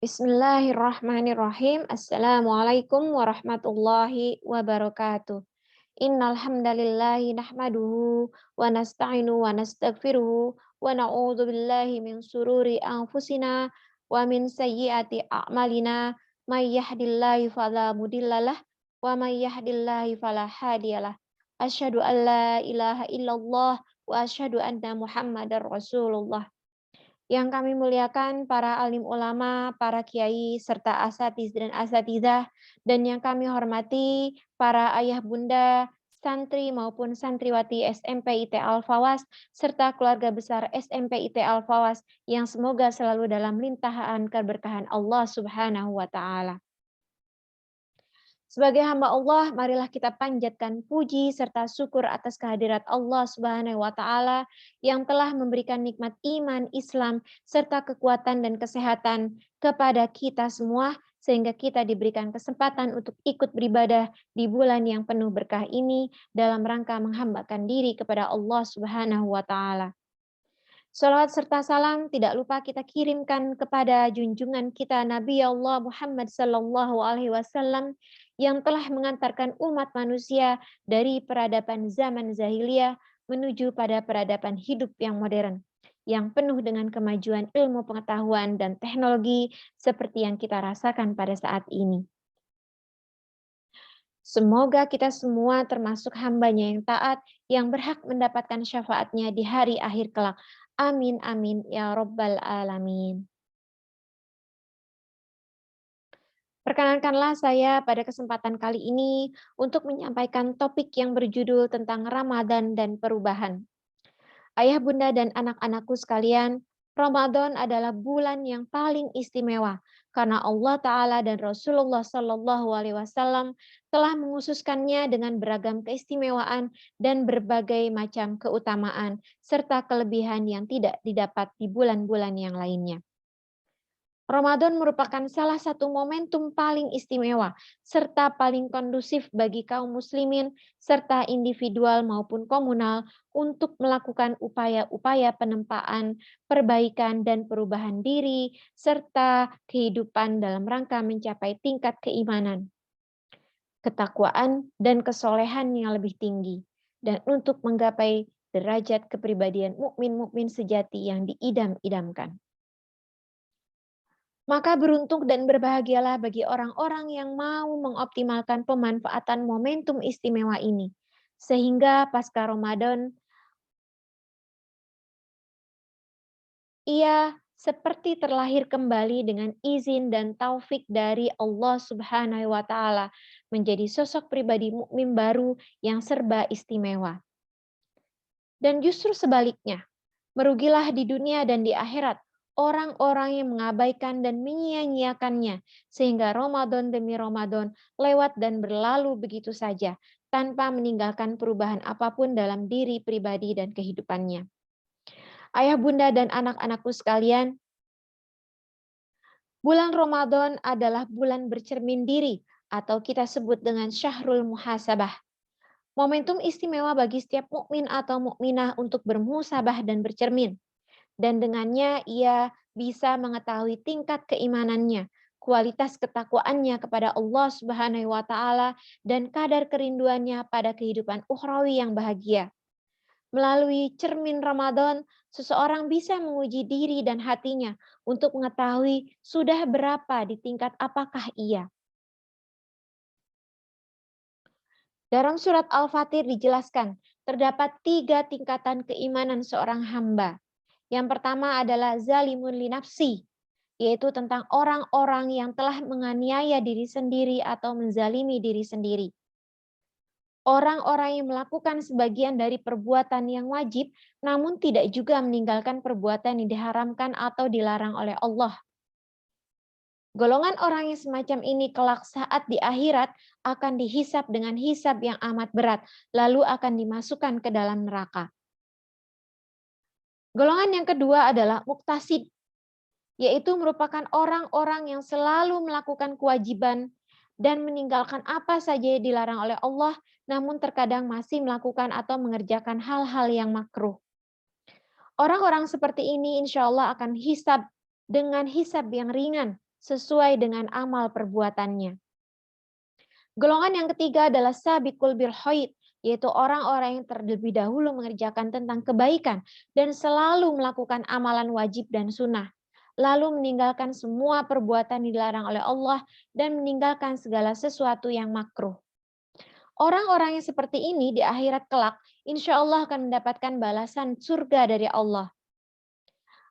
Bismillahirrahmanirrahim. Assalamualaikum warahmatullahi wabarakatuh. Innal hamdalillahi nahmaduhu wa nasta'inu wa nastaghfiruhu wa na'udzu billahi min sururi anfusina wa min sayyiati a'malina. May yahdihillahu fala mudhillalah wa may yahdihillahu fala hadiyalah. Asyhadu an la ilaha illallah wa asyhadu anna Muhammadar Rasulullah. Yang kami muliakan para alim ulama, para kiai, serta asatiz dan asatidzah, dan yang kami hormati para ayah bunda, santri maupun santriwati SMP IT Al-Fawas, serta keluarga besar SMP IT Al-Fawas, yang semoga selalu dalam limpahan keberkahan Allah Subhanahu wa Ta'ala. Sebagai hamba Allah, marilah kita panjatkan puji serta syukur atas kehadirat Allah Subhanahu wa Ta'ala yang telah memberikan nikmat iman, Islam, serta kekuatan dan kesehatan kepada kita semua, sehingga kita diberikan kesempatan untuk ikut beribadah di bulan yang penuh berkah ini dalam rangka menghambakan diri kepada Allah Subhanahu wa Ta'ala. Salawat serta salam tidak lupa kita kirimkan kepada junjungan kita Nabi Allah Muhammad Sallallahu Alaihi Wasallam yang telah mengantarkan umat manusia dari peradaban zaman jahiliyah menuju pada peradaban hidup yang modern, yang penuh dengan kemajuan ilmu pengetahuan dan teknologi seperti yang kita rasakan pada saat ini. Semoga kita semua termasuk hambanya yang taat, yang berhak mendapatkan syafaatnya di hari akhir kelak. Amin, amin, ya Rabbal Alamin. Perkenankanlah saya pada kesempatan kali ini untuk menyampaikan topik yang berjudul tentang Ramadan dan perubahan. Ayah, bunda, dan anak-anakku sekalian, Ramadan adalah bulan yang paling istimewa karena Allah Ta'ala dan Rasulullah Sallallahu Alaihi Wasallam telah menghususkannya dengan beragam keistimewaan dan berbagai macam keutamaan serta kelebihan yang tidak didapat di bulan-bulan yang lainnya. Ramadan merupakan salah satu momentum paling istimewa serta paling kondusif bagi kaum muslimin serta individual maupun komunal untuk melakukan upaya-upaya penempaan, perbaikan dan perubahan diri serta kehidupan dalam rangka mencapai tingkat keimanan, ketakwaan dan kesolehan yang lebih tinggi dan untuk menggapai derajat kepribadian mukmin-mukmin sejati yang diidam-idamkan. Maka beruntung dan berbahagialah bagi orang-orang yang mau mengoptimalkan pemanfaatan momentum istimewa ini. Sehingga pasca Ramadan, ia seperti terlahir kembali dengan izin dan taufik dari Allah Subhanahu wa Ta'ala, menjadi sosok pribadi mukmin baru yang serba istimewa. Dan justru sebaliknya, merugilah di dunia dan di akhirat orang-orang yang mengabaikan dan menyia-nyiakannya, sehingga Ramadan demi Ramadan lewat dan berlalu begitu saja, tanpa meninggalkan perubahan apapun dalam diri pribadi dan kehidupannya. Ayah, bunda, dan anak-anakku sekalian, bulan Ramadan adalah bulan bercermin diri, atau kita sebut dengan Syahrul Muhasabah. Momentum istimewa bagi setiap mukmin atau mukminah untuk bermuhasabah dan bercermin. Dan dengannya ia bisa mengetahui tingkat keimanannya, kualitas ketakwaannya kepada Allah Subhanahu wa Ta'ala, dan kadar kerinduannya pada kehidupan ukhrawi yang bahagia. Melalui cermin Ramadan, seseorang bisa menguji diri dan hatinya untuk mengetahui sudah berapa di tingkat apakah ia. Dalam surat Al-Fatir dijelaskan, terdapat 3 tingkatan keimanan seorang hamba. Yang pertama adalah zalimun li nafsi, yaitu tentang orang-orang yang telah menganiaya diri sendiri atau menzalimi diri sendiri. Orang-orang yang melakukan sebagian dari perbuatan yang wajib, namun tidak juga meninggalkan perbuatan yang diharamkan atau dilarang oleh Allah. Golongan orang yang semacam ini kelak saat di akhirat akan dihisab dengan hisab yang amat berat, lalu akan dimasukkan ke dalam neraka. Golongan yang kedua adalah muktasid, yaitu merupakan orang-orang yang selalu melakukan kewajiban dan meninggalkan apa saja yang dilarang oleh Allah, namun terkadang masih melakukan atau mengerjakan hal-hal yang makruh. Orang-orang seperti ini insya Allah akan hisab dengan hisab yang ringan, sesuai dengan amal perbuatannya. Golongan yang ketiga adalah sabiqul bil khair, yaitu orang-orang yang terlebih dahulu mengerjakan tentang kebaikan dan selalu melakukan amalan wajib dan sunnah, lalu meninggalkan semua perbuatan dilarang oleh Allah dan meninggalkan segala sesuatu yang makruh. Orang-orang yang seperti ini di akhirat kelak, insya Allah akan mendapatkan balasan surga dari Allah.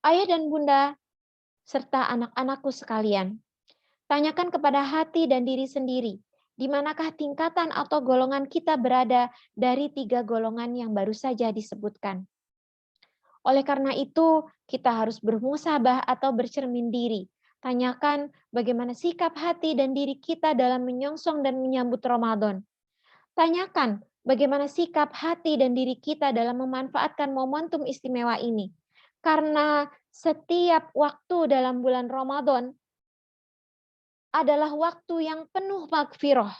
Ayah dan bunda, serta anak-anakku sekalian, tanyakan kepada hati dan diri sendiri, di manakah tingkatan atau golongan kita berada dari 3 golongan yang baru saja disebutkan. Oleh karena itu, kita harus bermusabah atau bercermin diri. Tanyakan bagaimana sikap hati dan diri kita dalam menyongsong dan menyambut Ramadan. Tanyakan bagaimana sikap hati dan diri kita dalam memanfaatkan momentum istimewa ini. Karena setiap waktu dalam bulan Ramadan adalah waktu yang penuh magfirah,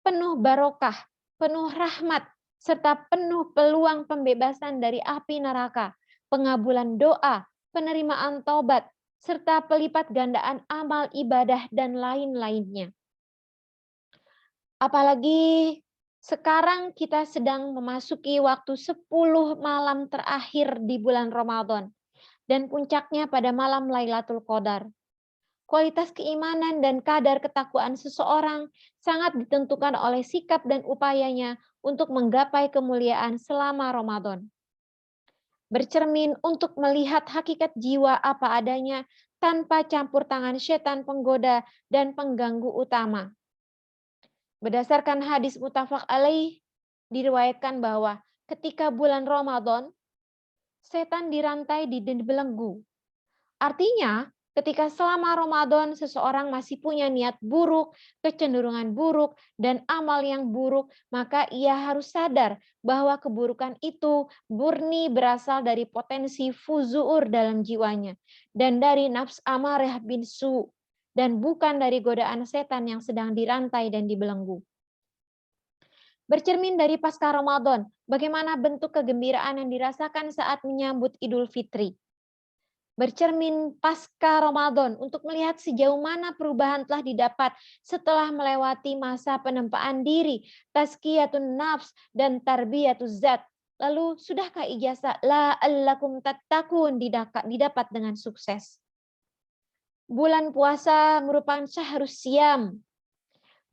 penuh barokah, penuh rahmat, serta penuh peluang pembebasan dari api neraka, pengabulan doa, penerimaan taubat, serta pelipat gandaan amal ibadah dan lain-lainnya. Apalagi sekarang kita sedang memasuki waktu 10 malam terakhir di bulan Ramadan dan puncaknya pada malam Lailatul Qadar. Kualitas keimanan dan kadar ketakwaan seseorang sangat ditentukan oleh sikap dan upayanya untuk menggapai kemuliaan selama Ramadan. Bercermin untuk melihat hakikat jiwa apa adanya tanpa campur tangan setan penggoda dan pengganggu utama. Berdasarkan hadis muttafaq alaih, diriwayatkan bahwa ketika bulan Ramadan, setan dirantai di belenggu. Artinya, ketika selama Ramadan seseorang masih punya niat buruk, kecenderungan buruk, dan amal yang buruk, maka ia harus sadar bahwa keburukan itu murni berasal dari potensi fuzuur dalam jiwanya, dan dari nafs amarah bin su, dan bukan dari godaan setan yang sedang dirantai dan dibelenggu. Bercermin dari pasca Ramadan, bagaimana bentuk kegembiraan yang dirasakan saat menyambut Idul Fitri. Bercermin pasca Ramadan untuk melihat sejauh mana perubahan telah didapat setelah melewati masa penempaan diri, tazkiyatun nafs, dan tarbiyatuz zat. Lalu, sudahkah ijazah la'allakum tattaqun didapat dengan sukses? Bulan puasa merupakan syahrus siam,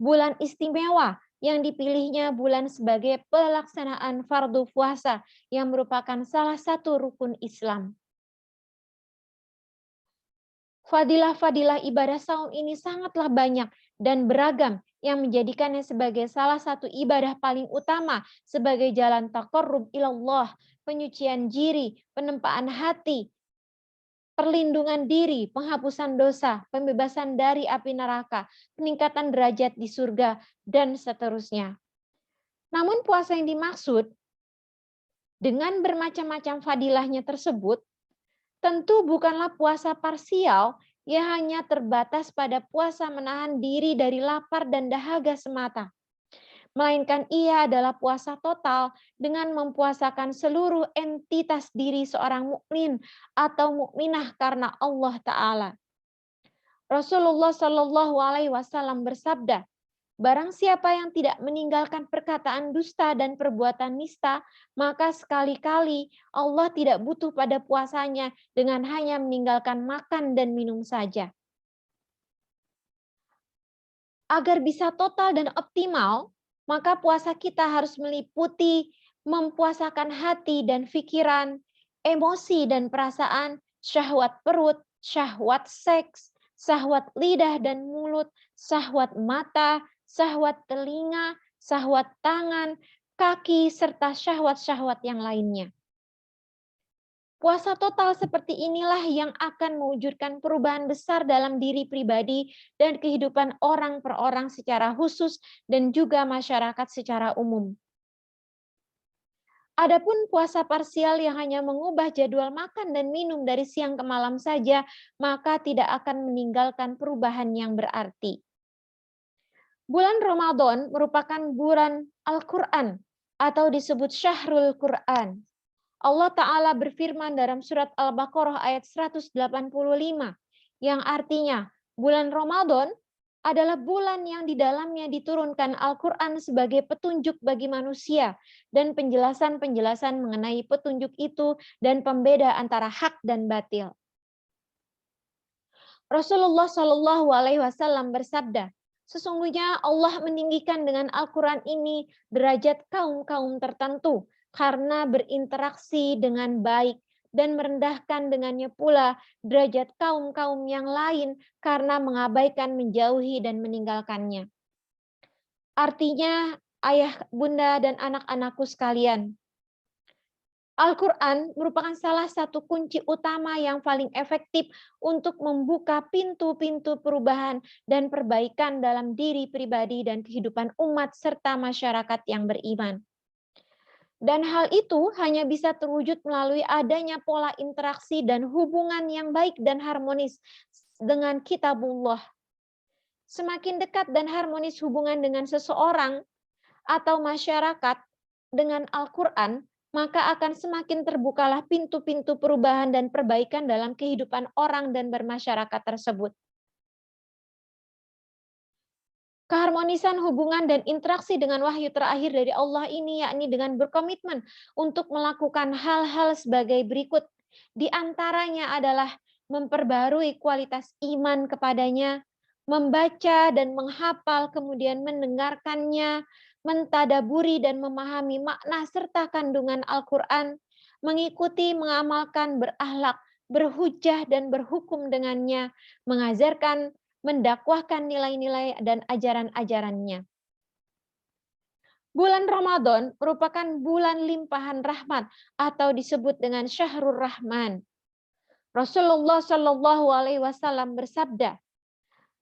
bulan istimewa yang dipilihnya bulan sebagai pelaksanaan fardu puasa yang merupakan salah satu rukun Islam. Fadilah-fadilah ibadah saum ini sangatlah banyak dan beragam yang menjadikannya sebagai salah satu ibadah paling utama sebagai jalan taqarrub ilallah, penyucian diri, penempaan hati, perlindungan diri, penghapusan dosa, pembebasan dari api neraka, peningkatan derajat di surga, dan seterusnya. Namun puasa yang dimaksud dengan bermacam-macam fadilahnya tersebut tentu bukanlah puasa parsial yang hanya terbatas pada puasa menahan diri dari lapar dan dahaga semata. Melainkan ia adalah puasa total dengan mempuasakan seluruh entitas diri seorang mukmin atau mukminah karena Allah Ta'ala. Rasulullah Shallallahu Alaihi Wasallam bersabda, barang siapa yang tidak meninggalkan perkataan dusta dan perbuatan nista, maka sekali-kali Allah tidak butuh pada puasanya dengan hanya meninggalkan makan dan minum saja. Agar bisa total dan optimal, maka puasa kita harus meliputi mempuasakan hati dan pikiran, emosi dan perasaan, syahwat perut, syahwat seks, syahwat lidah dan mulut, syahwat mata, syahwat telinga, syahwat tangan, kaki, serta syahwat-syahwat yang lainnya. Puasa total seperti inilah yang akan mewujudkan perubahan besar dalam diri pribadi dan kehidupan orang per orang secara khusus dan juga masyarakat secara umum. Adapun puasa parsial yang hanya mengubah jadwal makan dan minum dari siang ke malam saja, maka tidak akan meninggalkan perubahan yang berarti. Bulan Ramadan merupakan bulan Al-Quran atau disebut Syahrul Quran. Allah Ta'ala berfirman dalam surat Al-Baqarah ayat 185 yang artinya Bulan Ramadan adalah bulan yang di dalamnya diturunkan Al-Quran sebagai petunjuk bagi manusia dan penjelasan-penjelasan mengenai petunjuk itu dan pembeda antara hak dan batil. Rasulullah Shallallahu Alaihi Wasallam bersabda, sesungguhnya Allah meninggikan dengan Al-Quran ini derajat kaum-kaum tertentu karena berinteraksi dengan baik dan merendahkan dengannya pula derajat kaum-kaum yang lain karena mengabaikan, menjauhi, dan meninggalkannya. Artinya, ayah, bunda, dan anak-anakku sekalian, Al-Quran merupakan salah satu kunci utama yang paling efektif untuk membuka pintu-pintu perubahan dan perbaikan dalam diri pribadi dan kehidupan umat serta masyarakat yang beriman. Dan hal itu hanya bisa terwujud melalui adanya pola interaksi dan hubungan yang baik dan harmonis dengan kitabullah. Semakin dekat dan harmonis hubungan dengan seseorang atau masyarakat dengan Al-Quran, maka akan semakin terbukalah pintu-pintu perubahan dan perbaikan dalam kehidupan orang dan bermasyarakat tersebut. Keharmonisan hubungan dan interaksi dengan wahyu terakhir dari Allah ini yakni dengan berkomitmen untuk melakukan hal-hal sebagai berikut. Di antaranya adalah memperbarui kualitas iman kepadanya, membaca dan menghafal, kemudian mendengarkannya, mentadaburi dan memahami makna serta kandungan Al-Quran, mengikuti, mengamalkan, berakhlak, berhujah dan berhukum dengannya, mengajarkan, mendakwahkan nilai-nilai dan ajaran-ajarannya. Bulan Ramadan merupakan bulan limpahan rahmat atau disebut dengan Syahrul Rahman. Rasulullah Shallallahu Alaihi Wasallam bersabda,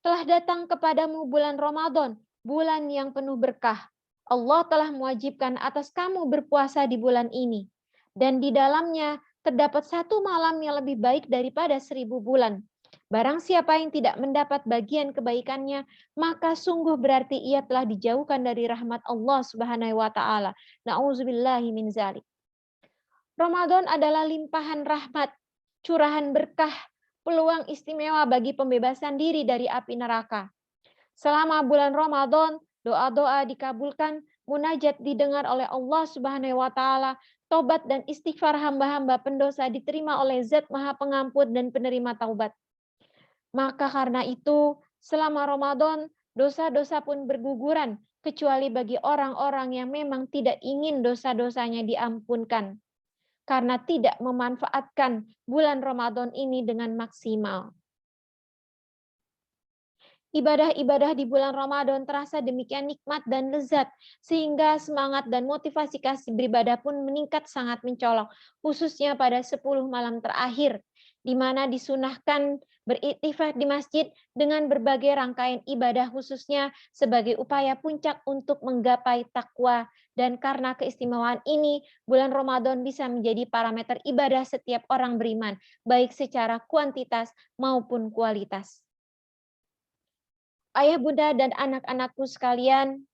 telah datang kepadamu bulan Ramadan, bulan yang penuh berkah. Allah telah mewajibkan atas kamu berpuasa di bulan ini, dan di dalamnya terdapat satu malam yang lebih baik daripada 1000 bulan. Barang siapa yang tidak mendapat bagian kebaikannya, maka sungguh berarti ia telah dijauhkan dari rahmat Allah Subhanahu wa taala. Nauzubillahi min dzalik. Ramadan adalah limpahan rahmat, curahan berkah, peluang istimewa bagi pembebasan diri dari api neraka. Selama bulan Ramadan, doa-doa dikabulkan, munajat didengar oleh Allah Subhanahu wa taala, tobat dan istighfar hamba-hamba pendosa diterima oleh Zat Maha Pengampun dan penerima taubat. Maka karena itu, selama Ramadan, dosa-dosa pun berguguran, kecuali bagi orang-orang yang memang tidak ingin dosa-dosanya diampunkan, karena tidak memanfaatkan bulan Ramadan ini dengan maksimal. Ibadah-ibadah di bulan Ramadan terasa demikian nikmat dan lezat, sehingga semangat dan motivasi kasih beribadah pun meningkat sangat mencolok, khususnya pada 10 malam terakhir, di mana disunahkan beriktikaf di masjid dengan berbagai rangkaian ibadah khususnya sebagai upaya puncak untuk menggapai takwa. Dan karena keistimewaan ini, bulan Ramadan bisa menjadi parameter ibadah setiap orang beriman, baik secara kuantitas maupun kualitas. Ayah, bunda, dan anak-anakku sekalian,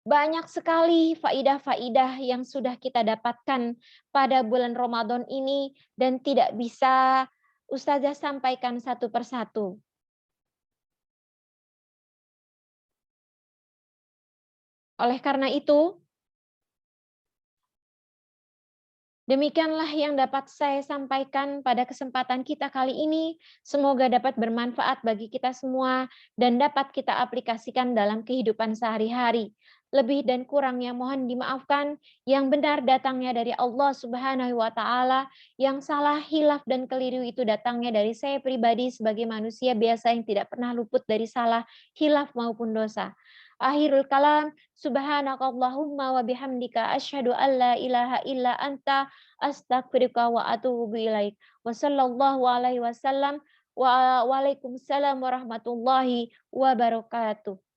banyak sekali faidah-faidah yang sudah kita dapatkan pada bulan Ramadan ini dan tidak bisa Ustazah sampaikan satu persatu. Oleh karena itu, demikianlah yang dapat saya sampaikan pada kesempatan kita kali ini. Semoga dapat bermanfaat bagi kita semua dan dapat kita aplikasikan dalam kehidupan sehari-hari. Lebih dan kurangnya mohon dimaafkan. Yang benar datangnya dari Allah Subhanahu wa taala, yang salah, hilaf dan keliru itu datangnya dari saya pribadi sebagai manusia biasa yang tidak pernah luput dari salah, hilaf maupun dosa. Akhirul kalam, subhanakallahumma wa bihamdika asyhadu an la ilaha illa anta astaghfiruka wa atubu ilaik. Wa sallallahu alaihi wasallam wa waalaikumsalam warahmatullahi wabarakatuh.